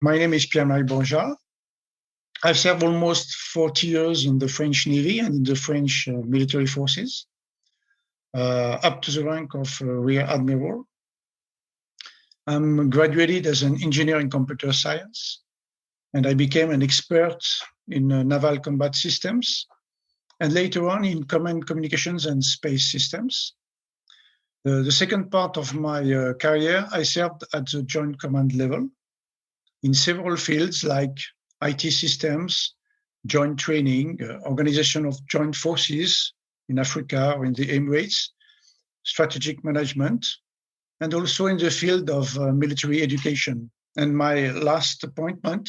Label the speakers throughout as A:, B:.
A: My name is Pierre-Marie Borja. I've served almost 40 years in the French Navy and in the French military forces, up to the rank of Rear Admiral. I'm graduated as an engineer in computer science, and I became an expert in naval combat systems, and later on in command communications and space systems. The second part of my career, I served at the Joint Command level in several fields like IT systems, joint training, organization of joint forces in Africa or in the Emirates, strategic management, and also in the field of military education. And my last appointment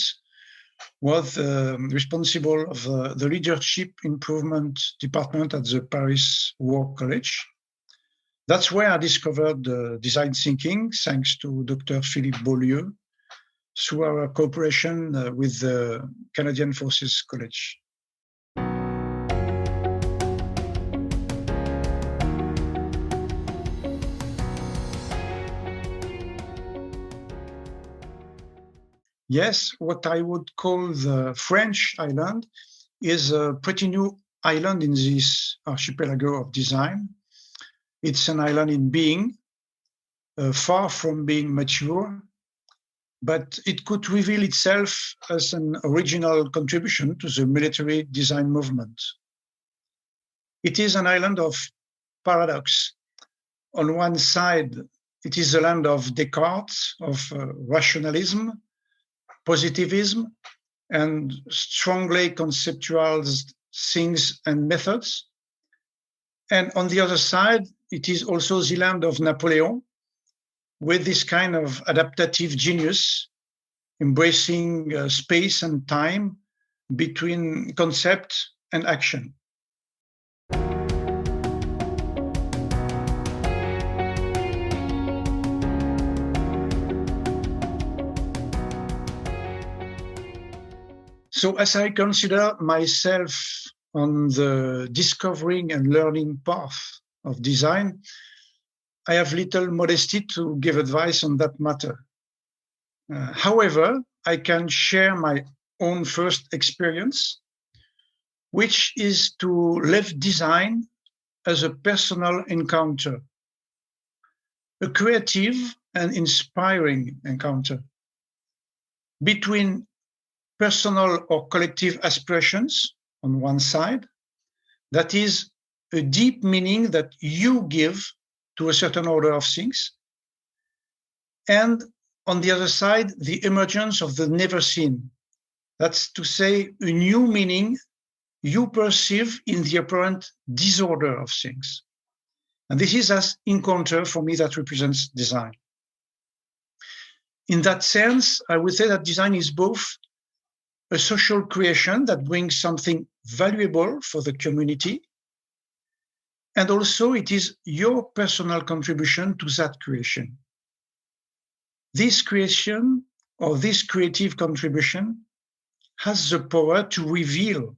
A: was responsible of the leadership improvement department at the Paris War College. That's where I discovered design thinking, thanks to Dr. Philippe Beaulieu, through our cooperation with the Canadian Forces College. Yes, what I would call the French island is a pretty new island in this archipelago of design. It's an island in being, far from being mature, but it could reveal itself as an original contribution to the military design movement. It is an island of paradox. On one side, it is the land of Descartes, of rationalism, positivism, and strongly conceptualized things and methods. And on the other side, it is also the land of Napoleon, with this kind of adaptive genius, embracing space and time between concept and action. So as I consider myself on the discovering and learning path of design, I have little modesty to give advice on that matter. However, I can share my own first experience, which is to live design as a personal encounter, a creative and inspiring encounter between personal or collective aspirations on one side, that is a deep meaning that you give to a certain order of things, and on the other side, the emergence of the never seen. That's to say, a new meaning you perceive in the apparent disorder of things. And this is as encounter for me that represents design. In that sense, I would say that design is both a social creation that brings something valuable for the community, and also it is your personal contribution to that creation. This creation or this creative contribution has the power to reveal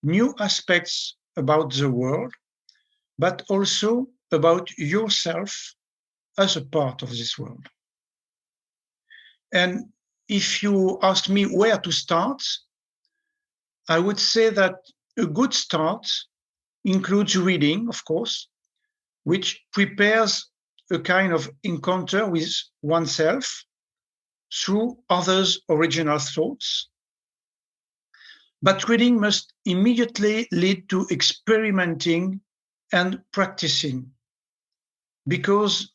A: new aspects about the world, but also about yourself as a part of this world. And if you ask me where to start, I would say that a good start includes reading, of course, which prepares a kind of encounter with oneself through others' original thoughts. But reading must immediately lead to experimenting and practicing, because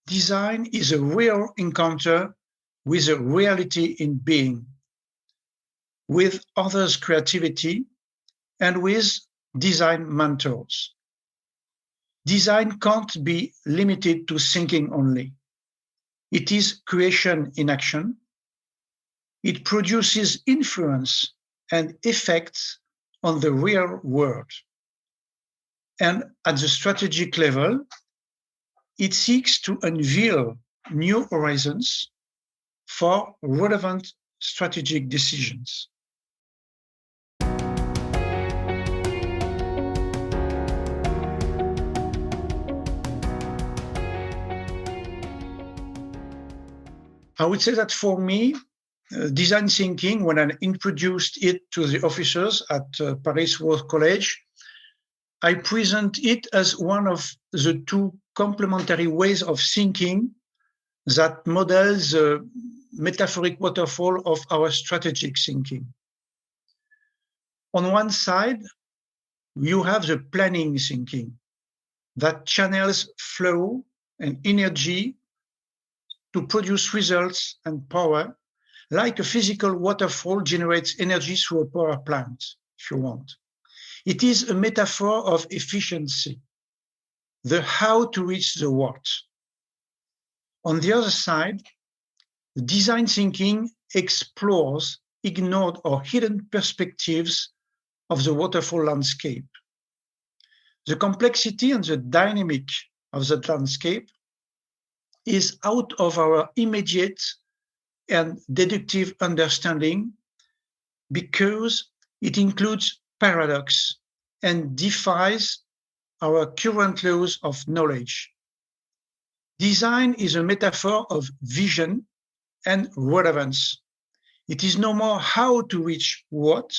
A: design is a real encounter with a reality in being, with others' creativity, and with design mentors. Design can't be limited to thinking only. It is creation in action. It produces influence and effects on the real world. And at the strategic level, it seeks to unveil new horizons for relevant strategic decisions. I would say that for me, design thinking, when I introduced it to the officers at Paris War College, I present it as one of the two complementary ways of thinking that models the metaphoric waterfall of our strategic thinking. On one side, you have the planning thinking that channels flow and energy to produce results and power, like a physical waterfall generates energy through a power plant, if you want. It is a metaphor of efficiency, the how to reach the what. On the other side, design thinking explores ignored or hidden perspectives of the waterfall landscape. The complexity and the dynamic of that landscape is out of our immediate and deductive understanding because it includes paradox and defies our current laws of knowledge. Design is a metaphor of vision and relevance. It is no more how to reach what,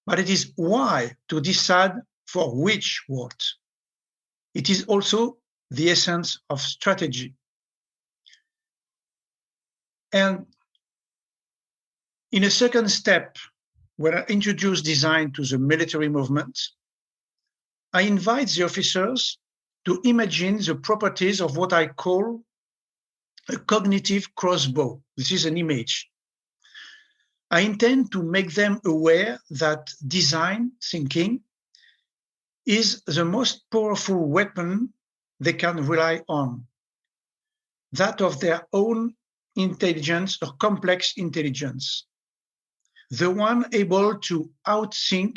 A: but it is why to decide for which what. It is also the essence of strategy. And in a second step, when I introduce design to the military movement, I invite the officers to imagine the properties of what I call a cognitive crossbow. This is an image. I intend to make them aware that design thinking is the most powerful weapon they can rely on, that of their own intelligence or complex intelligence, the one able to outthink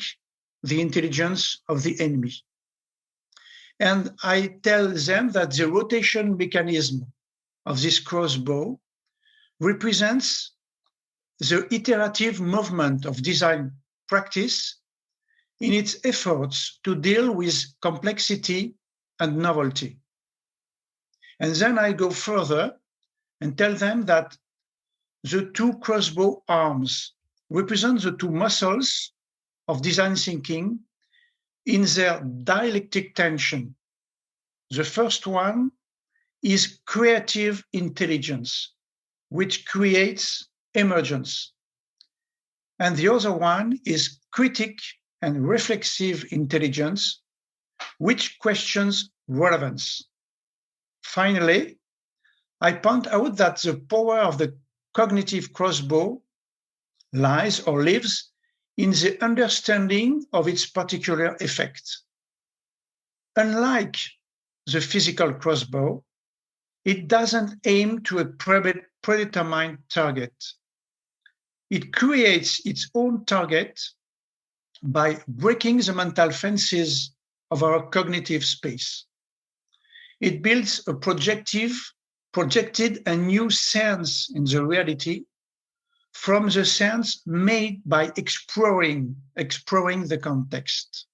A: the intelligence of the enemy. And I tell them that the rotation mechanism of this crossbow represents the iterative movement of design practice in its efforts to deal with complexity and novelty. And then I go further and tell them that the two crossbow arms represent the two muscles of design thinking in their dialectic tension. The first one is creative intelligence, which creates emergence. And the other one is critic and reflexive intelligence, which questions relevance. Finally, I point out that the power of the cognitive crossbow lies or lives in the understanding of its particular effect. Unlike the physical crossbow, it doesn't aim to a predetermined target. It creates its own target by breaking the mental fences of our cognitive space. It builds a projected and new sense in the reality from the sense made by exploring the context.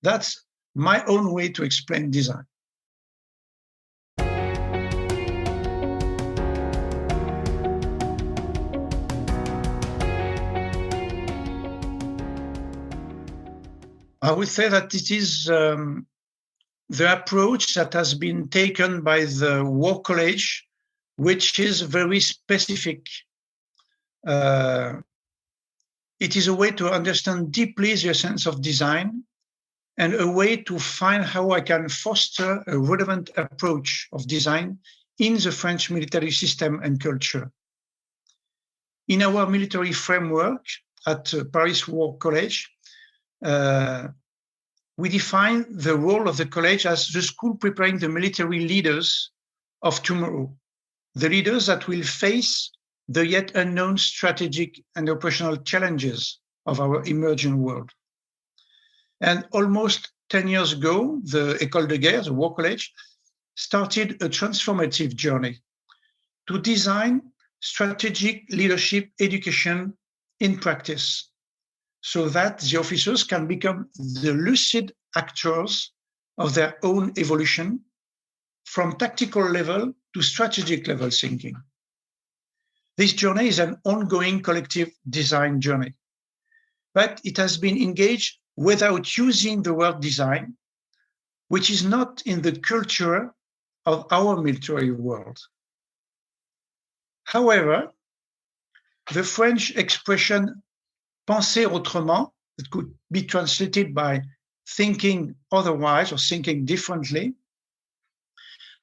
A: That's my own way to explain design. I would say that it is the approach that has been taken by the War College, which is very specific. It is a way to understand deeply the essence of design and a way to find how I can foster a relevant approach of design in the French military system and culture. In our military framework at Paris War College, we define the role of the college as the school preparing the military leaders of tomorrow, the leaders that will face the yet unknown strategic and operational challenges of our emerging world. And almost 10 years ago, the École de Guerre, the War College, started a transformative journey to design strategic leadership education in practice, so that the officers can become the lucid actors of their own evolution from tactical level to strategic level thinking. This journey is an ongoing collective design journey, but it has been engaged without using the word design, which is not in the culture of our military world. However, the French expression penser autrement, that could be translated by thinking otherwise or thinking differently,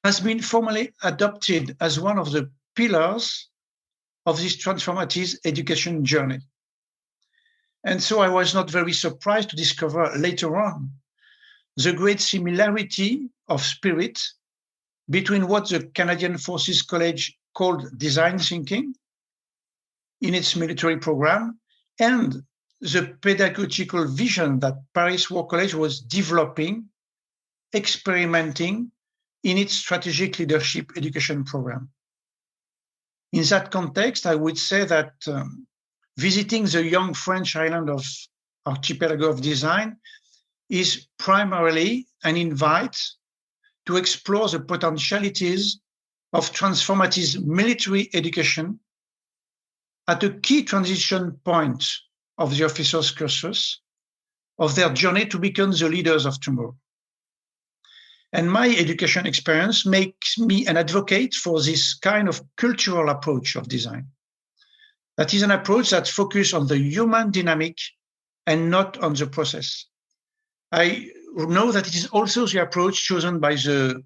A: has been formally adopted as one of the pillars of this transformative education journey. And so I was not very surprised to discover later on the great similarity of spirit between what the Canadian Forces College called design thinking in its military program and the pedagogical vision that Paris War College was developing, experimenting in its strategic leadership education program. In that context, I would say that visiting the young French island of Archipelago of Design is primarily an invite to explore the potentialities of transformative military education at a key transition point of the officers' cursus of their journey to become the leaders of tomorrow. And my education experience makes me an advocate for this kind of cultural approach of design. That is an approach that focuses on the human dynamic and not on the process. I know that it is also the approach chosen by the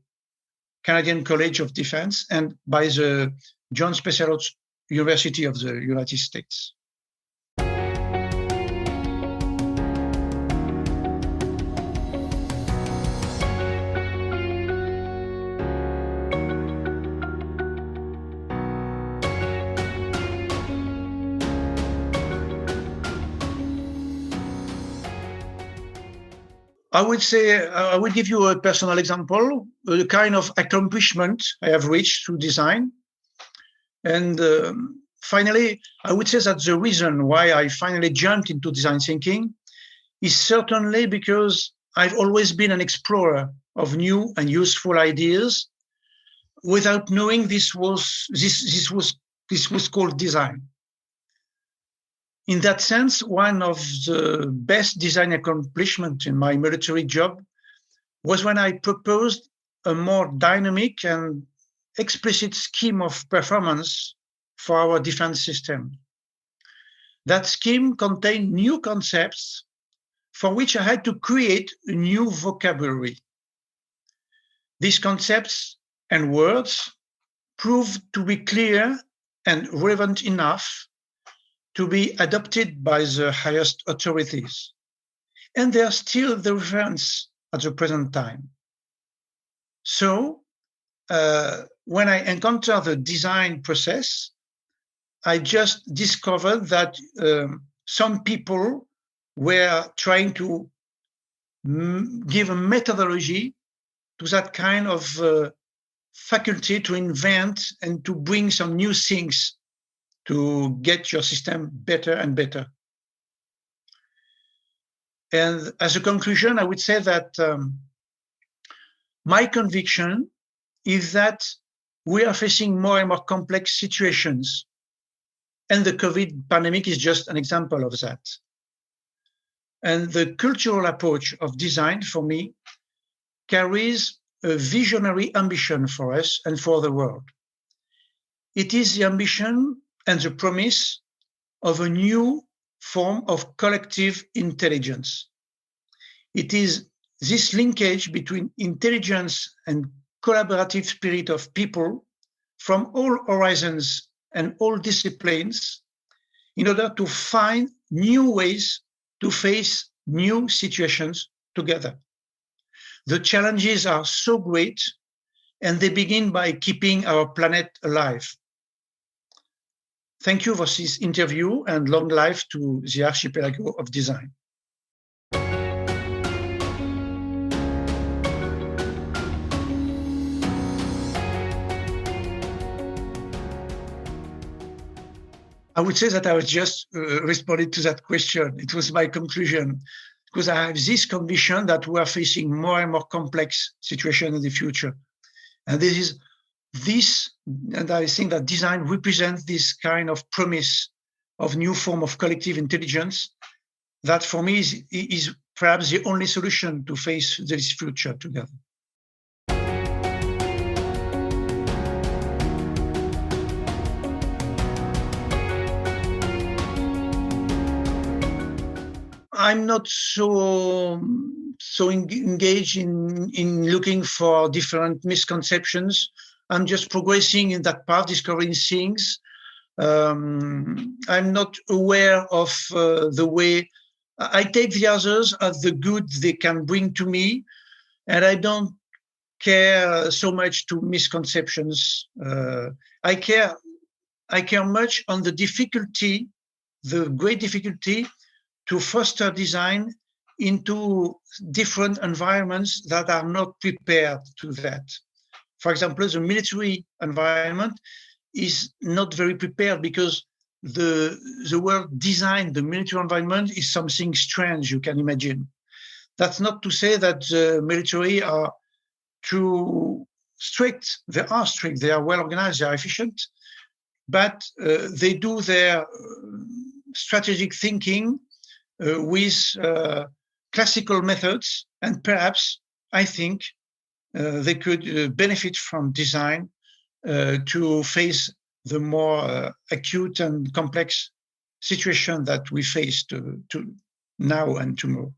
A: Canadian College of Defense and by the John Specialist University of the United States. I would say, I will give you a personal example, the kind of accomplishment I have reached through design. And finally, I would say that the reason why I finally jumped into design thinking is certainly because I've always been an explorer of new and useful ideas without knowing this was called design. In that sense, one of the best design accomplishments in my military job was when I proposed a more dynamic and explicit scheme of performance for our defense system. That scheme contained new concepts for which I had to create a new vocabulary. These concepts and words proved to be clear and relevant enough to be adopted by the highest authorities. And they are still the reference at the present time. So when I encounter the design process, I just discovered that some people were trying to give a methodology to that kind of faculty to invent and to bring some new things to get your system better and better. And as a conclusion, I would say that my conviction is that we are facing more and more complex situations. And the COVID pandemic is just an example of that. And the cultural approach of design for me carries a visionary ambition for us and for the world. It is the ambition and the promise of a new form of collective intelligence. It is this linkage between intelligence and collaborative spirit of people from all horizons and all disciplines in order to find new ways to face new situations together. The challenges are so great, and they begin by keeping our planet alive. Thank you for this interview, and long life to the Archipelago of Design. I would say that I was just responding to that question. It was my conclusion, because I have this conviction that we are facing more and more complex situations in the future. And this is this, and I think that design represents this kind of promise of new form of collective intelligence that for me is perhaps the only solution to face this future together. I'm not so engaged in looking for different misconceptions. I'm just progressing in that path, discovering things. I'm not aware of the way I take the others as the good they can bring to me, and I don't care so much to misconceptions. I care much on the difficulty, the great difficulty to foster design into different environments that are not prepared to that. For example, the military environment is not very prepared because the word design, the military environment, is something strange you can imagine. That's not to say that the military are too strict. They are strict, they are well organized, they are efficient, but they do their strategic thinking with classical methods, and perhaps I think they could benefit from design to face the more acute and complex situation that we face to now and tomorrow.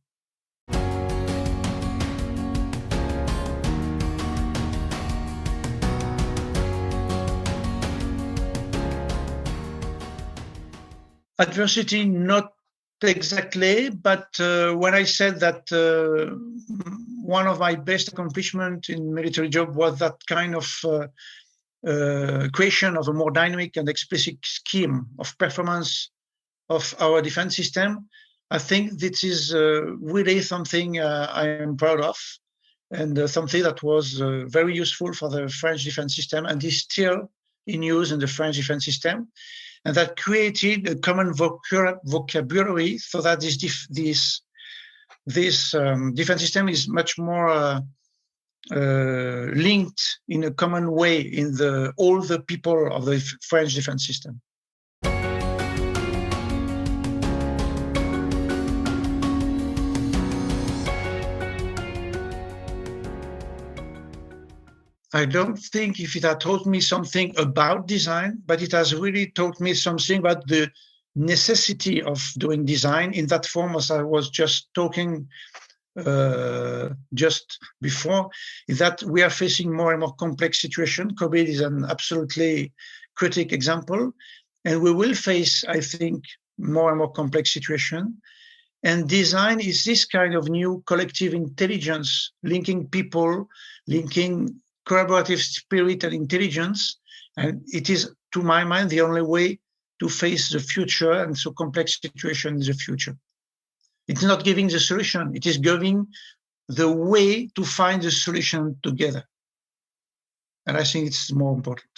A: Adversity, not exactly, but when I said that one of my best accomplishments in military job was that kind of creation of a more dynamic and explicit scheme of performance of our defense system, I think this is really something I am proud of, and something that was very useful for the French defense system and is still in use in the French defense system. And that created a common vocabulary so that this defense system is much more linked in a common way in all the people of the French defense system. I don't think if it had taught me something about design, but it has really taught me something about the necessity of doing design in that form, as I was just talking just before, is that we are facing more and more complex situation. COVID is an absolutely critical example, and we will face, I think, more and more complex situation. And design is this kind of new collective intelligence, linking people, linking collaborative spirit and intelligence, and it is, to my mind, the only way to face the future and so complex situation in the future. It's not giving the solution, it is giving the way to find the solution together. And I think it's more important.